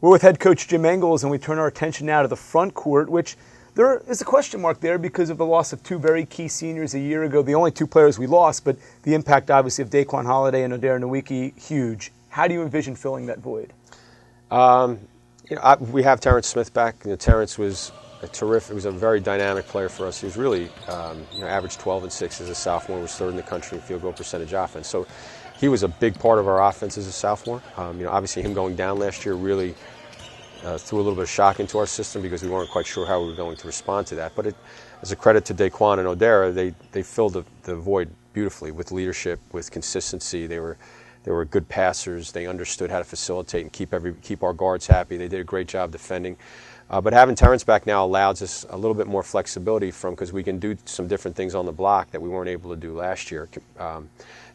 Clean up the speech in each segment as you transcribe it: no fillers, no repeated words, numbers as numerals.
We're with head coach Jim Engles, and we turn our attention now to the front court, which there is a question mark there because of the loss of two very key seniors a year ago. The only two players we lost, but the impact, obviously, of Daquan Holiday and Odera Nowicki, huge. How do you envision filling that void? We have Terrence Smith back. Terrence was a very dynamic player for us. He was really, averaged 12 and 6 as a sophomore, was third in the country in field goal percentage offense. So he was a big part of our offense as a sophomore. Obviously him going down last year really threw a little bit of shock into our system because we weren't quite sure how we were going to respond to that. But as a credit to Daquan and Odera, they filled the void beautifully with leadership, with consistency. They were good passers. They understood how to facilitate and keep our guards happy. They did a great job defending. But having Terrence back now allows us a little bit more flexibility because we can do some different things on the block that we weren't able to do last year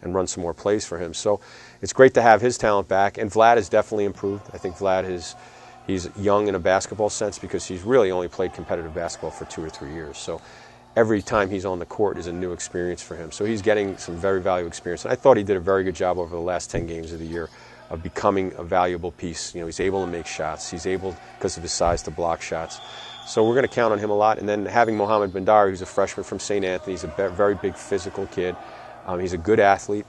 and run some more plays for him. So it's great to have his talent back. And Vlad has definitely improved. I think Vlad he's young in a basketball sense because he's really only played competitive basketball for 2 or 3 years. So every time he's on the court is a new experience for him. So he's getting some very valuable experience. And I thought he did a very good job over the last 10 games of the year of becoming a valuable piece. He's able to make shots. He's able, because of his size, to block shots. So we're going to count on him a lot. And then having Mohamed Bandari, who's a freshman from St. Anthony, he's a very big physical kid. He's a good athlete.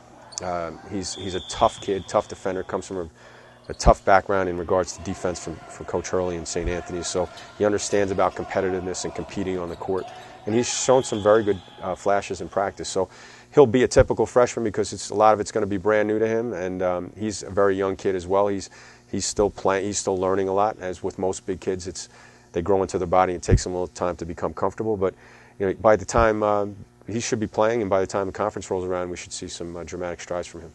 He's a tough kid, tough defender, comes from a tough background in regards to defense from Coach Hurley in St. Anthony. So he understands about competitiveness and competing on the court. And he's shown some very good flashes in practice. So he'll be a typical freshman because a lot of it's going to be brand new to him. And he's a very young kid as well. He's still playing. He's still learning a lot. As with most big kids, they grow into their body. It takes them a little time to become comfortable. But by the time he should be playing, and by the time the conference rolls around, we should see some dramatic strides from him.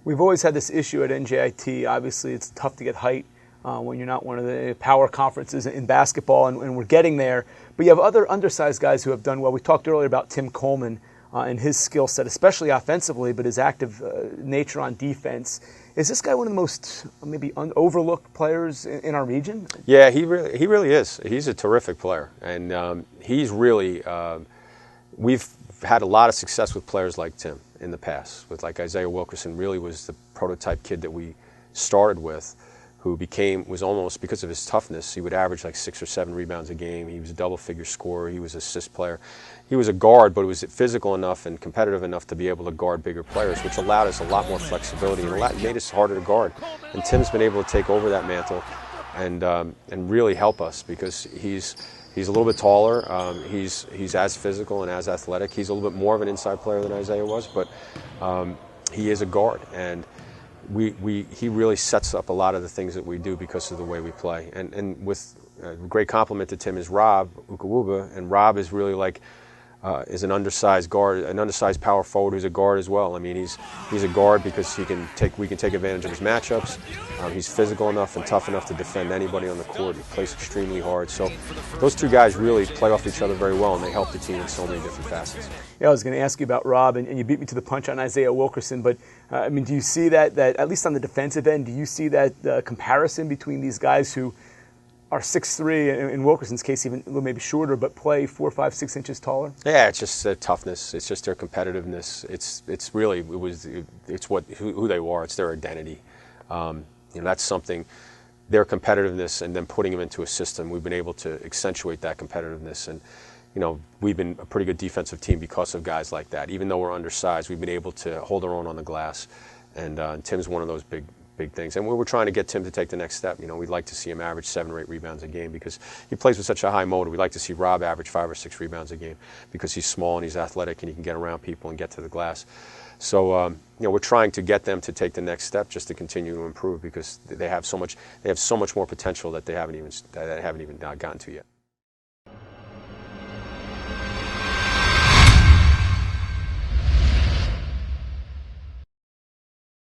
We've always had this issue at NJIT. Obviously, it's tough to get height when you're not one of the power conferences in basketball, and we're getting there. But you have other undersized guys who have done well. We talked earlier about Tim Coleman and his skill set, especially offensively, but his active nature on defense. Is this guy one of the most maybe overlooked players in our region? Yeah, he really is. He's a terrific player, and he's really we've had a lot of success with players like Tim in the past. With like Isaiah Wilkerson, really was the prototype kid that we started with, who was almost, because of his toughness, he would average like 6 or 7 rebounds a game. He was a double-figure scorer. He was an assist player. He was a guard, but he was physical enough and competitive enough to be able to guard bigger players, which allowed us a lot more flexibility and made us harder to guard. And Tim's been able to take over that mantle and really help us because he's a little bit taller. He's as physical and as athletic. He's a little bit more of an inside player than Isaiah was, but he is a guard. And he really sets up a lot of the things that we do because of the way we play. And with a great compliment to Tim is Rob Ukawuba, and Rob is really is an undersized guard, an undersized power forward who's a guard as well. I mean, he's a guard because we can take advantage of his matchups. He's physical enough and tough enough to defend anybody on the court. He plays extremely hard. So those two guys really play off each other very well, and they help the team in so many different facets. Yeah, I was going to ask you about Rob, and you beat me to the punch on Isaiah Wilkerson. But do you see that at least on the defensive end, do you see that comparison between these guys who are 6'3", in Wilkerson's case even a little maybe shorter, but play 4, 5, 6 inches taller? Yeah, it's just their toughness. It's just their competitiveness. It's really who they are. It's their identity. That's something. Their competitiveness, and then putting them into a system, we've been able to accentuate that competitiveness. And we've been a pretty good defensive team because of guys like that. Even though we're undersized, we've been able to hold our own on the glass. And Tim's one of those big things. And we're trying to get Tim to take the next step. We'd like to see him average 7 or 8 rebounds a game because he plays with such a high motor. We'd like to see Rob average 5 or 6 rebounds a game because he's small and he's athletic and he can get around people and get to the glass. So we're trying to get them to take the next step just to continue to improve because they have so much more potential that they haven't even gotten to yet.